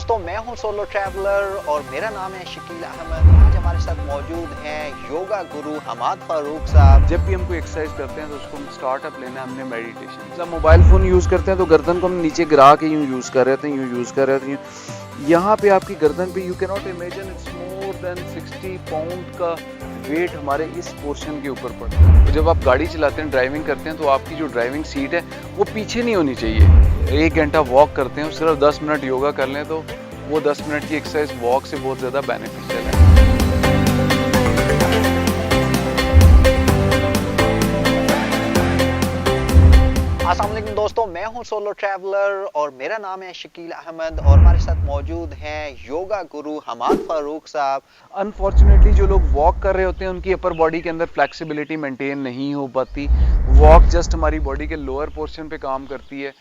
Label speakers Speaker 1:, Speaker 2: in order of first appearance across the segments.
Speaker 1: दोस्तों, मैं हूं सोलो ट्रैवलर और मेरा नाम है शकील अहमद। आज हमारे साथ मौजूद हैं योगा गुरु हमाद फारूक साहब।
Speaker 2: जब भी हम कोई एक्सरसाइज करते हैं तो उसको हम स्टार्टअप लेना है हमने मेडिटेशन। जब मोबाइल फ़ोन यूज़ करते हैं तो गर्दन को हम नीचे गिरा के यूँ यूज़ कर रहे थे, यूँ यूज़ कर रहे थे। यहाँ पे आपकी गर्दन पे you can not imagine it's more than 60 pound का वेट हमारे इस पोर्शन के ऊपर पड़ता है। तो जब आप गाड़ी चलाते हैं, ड्राइविंग करते हैं, तो आपकी जो ड्राइविंग सीट है वो पीछे नहीं होनी चाहिए। 1 घंटा वॉक करते हैं, सिर्फ 10 मिनट योगा कर लें तो वो 10 मिनट की एक्सरसाइज वॉक से बहुत ज़्यादा बेनिफिशियल है।
Speaker 1: अस्सलाम वालेकुम दोस्तों, मैं हूं सोलो ट्रैवलर और मेरा नाम है शकील अहमद और हमारे साथ मौजूद हैं योगा गुरु हमाद फारूक साहब।
Speaker 2: अनफॉर्चुनेटली जो लोग वॉक कर रहे होते हैं उनकी अपर बॉडी के अंदर फ्लेक्सिबिलिटी मेंटेन नहीं हो पाती। वॉक जस्ट हमारी बॉडी के लोअर पोर्शन पे काम करती है।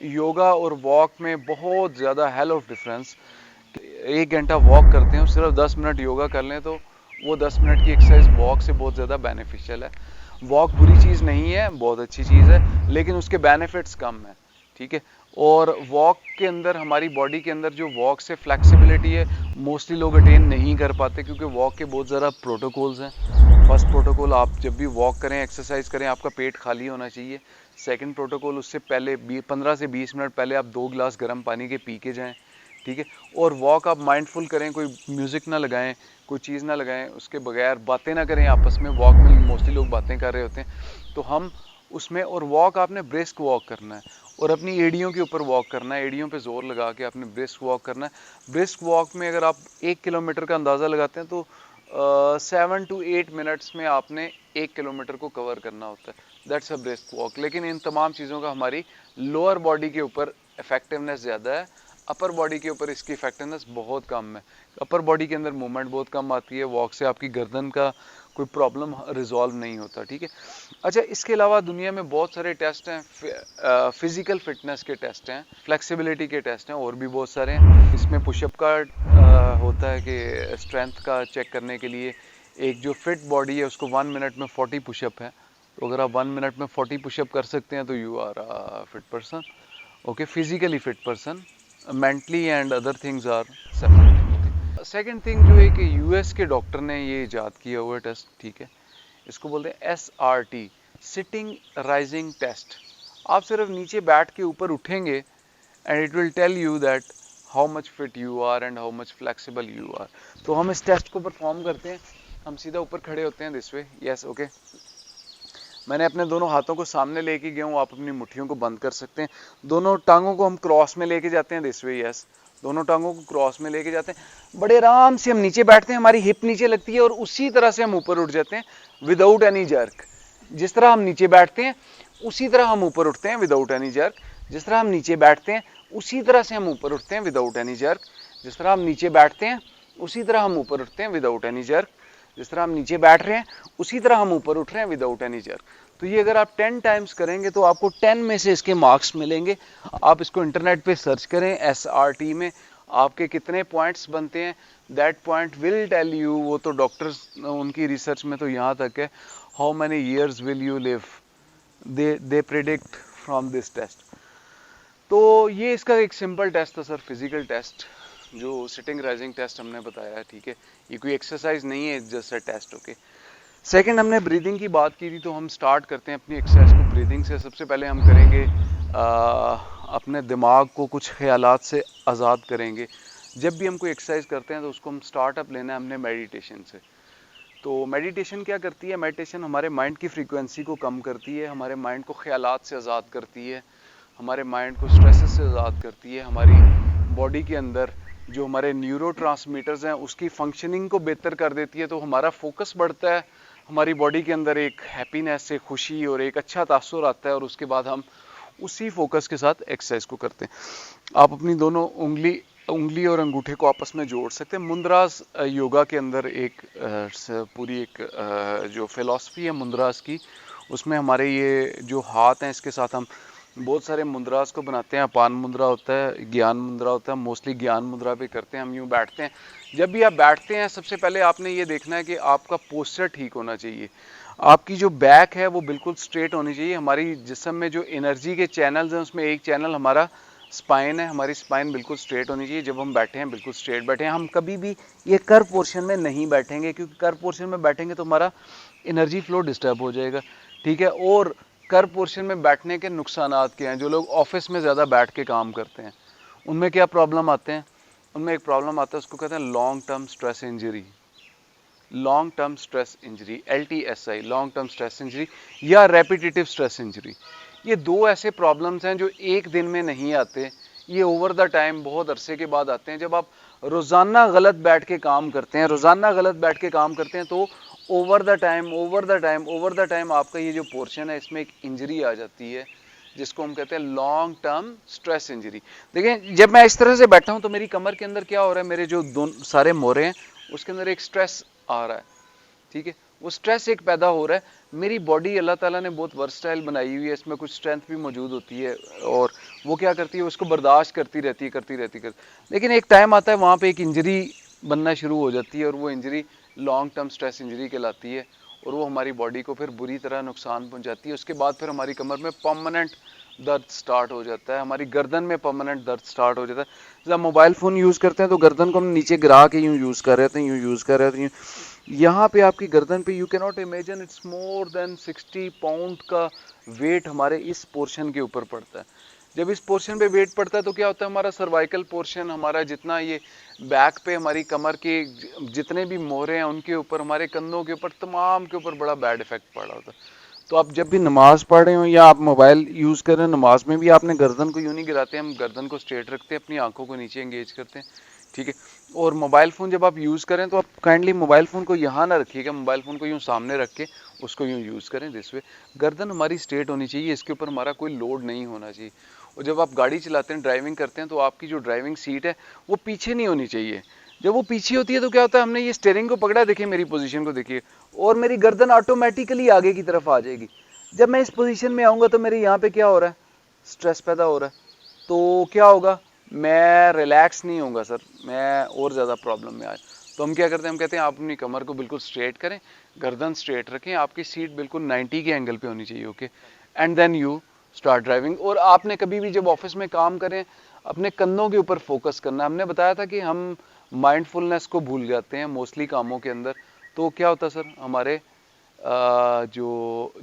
Speaker 2: योगा और वॉक में बहुत ज़्यादा हेल ऑफ डिफरेंस। 1 घंटा वॉक करते हैं, सिर्फ 10 मिनट योगा कर लें तो वो 10 मिनट की एक्सरसाइज वॉक से बहुत ज़्यादा बेनिफिशियल है। वॉक बुरी चीज़ नहीं है, बहुत अच्छी चीज़ है, लेकिन उसके बेनिफिट्स कम है, ठीक है। और वॉक के अंदर हमारी बॉडी के अंदर जो वॉक से फ्लेक्सिबिलिटी है मोस्टली लोग अटेन नहीं कर पाते, क्योंकि वॉक के बहुत ज़्यादा प्रोटोकॉल्स हैं। फर्स्ट प्रोटोकॉल, आप जब भी वॉक करें, एक्सरसाइज करें, आपका पेट खाली होना चाहिए। सेकंड प्रोटोकॉल, उससे पहले 15 से 20 मिनट पहले आप 2 गिलास गर्म पानी के पी के जाएँ, ठीक है। और वॉक आप माइंडफुल करें, कोई म्यूज़िक ना लगाएं, कोई चीज़ ना लगाएं, उसके बगैर बातें ना करें आपस में। वॉक में मोस्टली लोग बातें कर रहे होते हैं, तो हम उसमें, और वॉक आपने ब्रिस्क वॉक करना है और अपनी एड़ियों के ऊपर वॉक करना है। एड़ियों पे जोर लगा के आपने ब्रिस्क वॉक करना है। ब्रिस्क वॉक में अगर आप 1 किलोमीटर का अंदाज़ा लगाते हैं तो 7 to 8 मिनट्स में आपने 1 किलोमीटर को कवर करना होता है। That's a brisk walk. लेकिन इन तमाम चीज़ों का हमारी लोअर बॉडी के ऊपर इफेक्टिवनेस ज़्यादा है, अपर बॉडी के ऊपर इसकी इफेक्टिवनेस बहुत कम है। अपर बॉडी के अंदर मूवमेंट बहुत कम आती है। वॉक से आपकी गर्दन का कोई प्रॉब्लम रिजॉल्व नहीं होता, ठीक है। अच्छा, इसके अलावा दुनिया में बहुत सारे टेस्ट हैं, फिजिकल फिटनेस के टेस्ट हैं, फ्लेक्सिबिलिटी के टेस्ट हैं, और भी बहुत सारे हैं। इसमें पुशअप का होता है कि स्ट्रेंथ का चेक करने के लिए एक जो फिट बॉडी है उसको 1 मिनट में 40 पुशअप है। तो अगर आप 1 मिनट में 40 पुशअप कर सकते हैं तो you are a fit person, okay, physically fit person. Mentally and other things are separate. Second thing, जो एक यूएस के डॉक्टर ने ये इजाद किया हुआ टेस्ट, ठीक है, इसको बोलते हैं SRT, सिटिंग राइजिंग टेस्ट। आप सिर्फ नीचे बैठ के ऊपर उठेंगे and it will tell you that how much fit you are and how much flexible you are. तो हम इस टेस्ट को परफॉर्म करते हैं। हम सीधा ऊपर खड़े होते हैं दिस वे, यस, ओके। मैंने अपने दोनों हाथों को सामने लेके गया हूँ, आप अपनी मुट्ठियों को बंद कर सकते हैं। दोनों टांगों को हम क्रॉस में लेके जाते हैं दिस वे, यस, दोनों टांगों को क्रॉस में लेके जाते हैं। बड़े आराम से हम नीचे बैठते हैं, हमारी हिप नीचे लगती है और उसी तरह से हम ऊपर उठ जाते हैं विदाउट एनी जर्क। जिस तरह हम नीचे बैठते हैं उसी तरह हम ऊपर उठते हैं विदाउट एनी जर्क। जिस तरह हम नीचे बैठते हैं उसी तरह से हम ऊपर उठते हैं विदाउट एनी जर्क। जिस तरह हम नीचे बैठते हैं उसी तरह हम ऊपर उठते हैं विदाउट एनी जर्क। जिस तरह हम नीचे बैठ रहे हैं उसी तरह हम ऊपर उठ रहे हैं विदाउट एनी जर्क। तो ये अगर आप 10 टाइम्स करेंगे तो आपको 10 में से इसके मार्क्स मिलेंगे। आप इसको इंटरनेट पे सर्च करें, SRT में आपके कितने पॉइंट्स बनते हैं, that point will tell you. वो तो डॉक्टर्स, उनकी रिसर्च में तो यहाँ तक है, how many years will you live, they predict from this test. तो ये इसका एक सिंपल टेस्ट था सर, फिजिकल टेस्ट, जो सिटिंग राइजिंग टेस्ट हमने बताया है, ठीक है। ये कोई एक्सरसाइज नहीं है, just a test, okay. Second, हमने ब्रीदिंग की बात की थी, तो हम स्टार्ट करते हैं अपनी एक्सरसाइज को ब्रीदिंग से। सबसे पहले हम करेंगे अपने दिमाग को कुछ ख्यालात से आज़ाद करेंगे। जब भी हम कोई एक्सरसाइज करते हैं तो उसको हम स्टार्टअप लेना है हमने मेडिटेशन से। तो मेडिटेशन क्या करती है? मेडिटेशन हमारे माइंड की फ्रीक्वेंसी को कम करती है, हमारे माइंड को ख्यालात से आज़ाद करती है, हमारे माइंड को स्ट्रेसेस से आज़ाद करती है, हमारी बॉडी के अंदर जो हमारे न्यूरोट्रांसमीटर्स हैं उसकी फंक्शनिंग को बेहतर कर देती है। तो हमारा फोकस बढ़ता है, हमारी बॉडी के अंदर एक हैप्पीनेस, एक खुशी और एक अच्छा तासुर आता है, और उसके बाद हम उसी फोकस के साथ एक्सरसाइज को करते हैं। आप अपनी दोनों उंगली और अंगूठे को आपस में जोड़ सकते हैं। मुद्रास योगा के अंदर एक पूरी एक जो फिलॉसफी है मुद्रास की, उसमें हमारे ये जो हाथ हैं इसके साथ हम बहुत सारे मुद्रास को बनाते हैं। अपान मुद्रा होता है, ज्ञान मुद्रा होता है, मोस्टली ज्ञान मुद्रा पे करते हैं। हम यूँ बैठते हैं। जब भी आप बैठते हैं सबसे पहले आपने ये देखना है कि आपका पोस्चर ठीक होना चाहिए, आपकी जो बैक है वो बिल्कुल स्ट्रेट होनी चाहिए। हमारी जिस्म में जो एनर्जी के चैनल्स हैं उसमें एक चैनल हमारा स्पाइन है, हमारी स्पाइन बिल्कुल स्ट्रेट होनी चाहिए। जब हम बैठे हैं बिल्कुल स्ट्रेट बैठे हैं। हम कभी भी ये कर्व पोर्शन में नहीं बैठेंगे, क्योंकि कर्व पोर्शन में बैठेंगे तो हमारा एनर्जी फ्लो डिस्टर्ब हो जाएगा, ठीक है। और कर्व पोर्शन में बैठने के नुकसानात क्या हैं? जो लोग ऑफिस में ज़्यादा बैठ के काम करते हैं उनमें क्या प्रॉब्लम आते हैं? उनमें एक प्रॉब्लम आता है, उसको कहते हैं long term stress injury. Long term stress injury, LTSI, long term stress injury, या रेपिटेटिव स्ट्रेस इंजरी। ये दो ऐसे प्रॉब्लम्स हैं जो एक दिन में नहीं आते, ये ओवर द टाइम बहुत अरसे के बाद आते हैं। जब आप रोज़ाना गलत बैठ के काम करते हैं, रोज़ाना गलत बैठ के काम करते हैं, तो ओवर द टाइम आपका ये जो पोर्शन है इसमें एक इंजरी आ जाती है, जिसको हम कहते हैं लॉन्ग टर्म स्ट्रेस इंजरी। देखें, जब मैं इस तरह से बैठा हूं तो मेरी कमर के अंदर क्या हो रहा है, मेरे जो सारे मोरे हैं उसके अंदर एक स्ट्रेस आ रहा है, ठीक है। वो स्ट्रेस एक पैदा हो रहा है। मेरी बॉडी अल्लाह ताला ने बहुत वर्सटाइल बनाई हुई है, इसमें कुछ स्ट्रेंथ भी मौजूद होती है, और वो क्या करती है, उसको बर्दाश्त करती रहती। लेकिन एक टाइम आता है वहाँ पे एक इंजरी बनना शुरू हो जाती है, और वो injury long term stress injury कहलाती है, और वो हमारी बॉडी को फिर बुरी तरह नुकसान पहुंचाती है। उसके बाद फिर हमारी कमर में परमानेंट दर्द स्टार्ट हो जाता है, हमारी गर्दन में परमानेंट दर्द स्टार्ट हो जाता है। जब हम मोबाइल फ़ोन यूज़ करते हैं तो गर्दन को हम नीचे गिरा के यूँ यूज़ कर रहे होते हैं, यूँ यूज़ कर रहे होते हैं। यहाँ पे आपकी गर्दन पे you can not imagine, it's more than 60 pound का वेट हमारे इस पोर्शन के ऊपर पड़ता है। जब इस पोर्शन पे वेट पड़ता है तो क्या होता है, हमारा सर्वाइकल पोर्शन, हमारा जितना ये बैक पे हमारी कमर के जितने भी मोहरे हैं उनके ऊपर, हमारे कंधों के ऊपर, तमाम के ऊपर बड़ा बैड इफेक्ट पड़ा होता है। तो आप जब भी नमाज पढ़ रहे हो या आप मोबाइल यूज़ कर रहे हो, नमाज में भी आपने गर्दन को यूँ नहीं गिराते, हम गर्दन को स्ट्रेट रखते हैं, अपनी आंखों को नीचे एंगेज करते हैं, ठीक है। और मोबाइल फ़ोन जब आप यूज़ करें तो आप काइंडली मोबाइल फ़ोन को यहाँ ना रखिएगा, मोबाइल फ़ोन को यूँ सामने रख के उसको यूँ यूज़ करें दिस वे। गर्दन हमारी स्ट्रेट होनी चाहिए, इसके ऊपर हमारा कोई लोड नहीं होना चाहिए। और जब आप गाड़ी चलाते हैं, ड्राइविंग करते हैं, तो आपकी जो ड्राइविंग सीट है वो पीछे नहीं होनी चाहिए। जब वो पीछे होती है तो क्या होता है, हमने ये स्टीयरिंग को पकड़ा, देखिए मेरी पोजीशन को देखिए, और मेरी गर्दन ऑटोमेटिकली आगे की तरफ आ जाएगी। जब मैं इस पोजीशन में आऊँगा तो मेरे यहाँ पे क्या हो रहा है, स्ट्रेस पैदा हो रहा है, तो क्या होगा, मैं रिलैक्स नहीं होऊंगा सर, मैं और ज़्यादा प्रॉब्लम में आए। तो हम क्या करते हैं, हम कहते हैं आप अपनी कमर को बिल्कुल स्ट्रेट करें, गर्दन स्ट्रेट रखें, आपकी सीट बिल्कुल 90 के एंगल पे होनी चाहिए, okay, and then you start driving. और आपने कभी भी जब ऑफिस में काम करें, अपने कंधों के ऊपर फोकस करना। हमने बताया था कि हम माइंडफुलनेस को भूल जाते हैं मोस्टली कामों के अंदर, तो क्या होता है सर, हमारे जो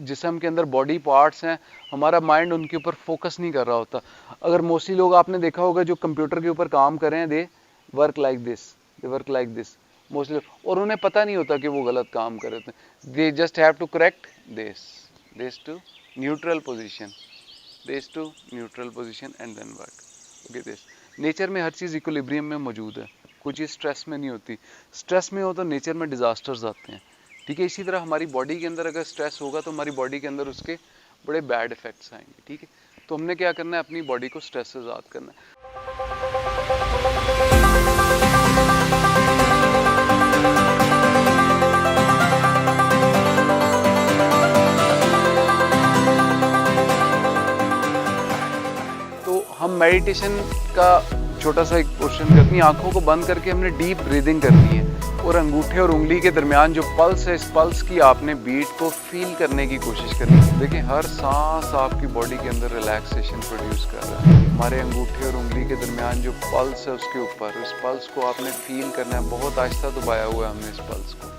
Speaker 2: जिस्म के अंदर बॉडी पार्ट्स हैं, हमारा माइंड उनके ऊपर फोकस नहीं कर रहा होता। अगर मोस्टली लोग आपने देखा होगा जो कंप्यूटर के ऊपर काम कर रहे हैं, they work like this mostly, और उन्हें पता नहीं होता कि वो गलत काम कर रहे हैं। They just have to correct this to neutral position, and then work, okay. This nature में हर चीज़ इक्विलिब्रियम में मौजूद है, कोई चीज़ स्ट्रेस में नहीं होती। स्ट्रेस में हो तो नेचर में डिजास्टर्स आते हैं, ठीक है। इसी तरह हमारी बॉडी के अंदर अगर स्ट्रेस होगा तो हमारी बॉडी के अंदर उसके बड़े बैड इफेक्ट्स आएंगे, ठीक है। तो हमने क्या करना है, अपनी बॉडी को स्ट्रेस से आज़ाद करना है। तो हम मेडिटेशन का छोटा सा एक पोर्शन करनी, अपनी आंखों को बंद करके हमने डीप ब्रीदिंग करनी है, और अंगूठे और उंगली के दरमियान जो पल्स है, इस पल्स की आपने बीट को फील करने की कोशिश करनी है। देखिए हर सांस आपकी बॉडी के अंदर रिलैक्सेशन प्रोड्यूस कर रहा है। हमारे अंगूठे और उंगली के दरमियान जो पल्स है उसके ऊपर, उस पल्स को आपने फील करना है। बहुत आहिस्ता दबाया हुआ है हमने इस पल्स को,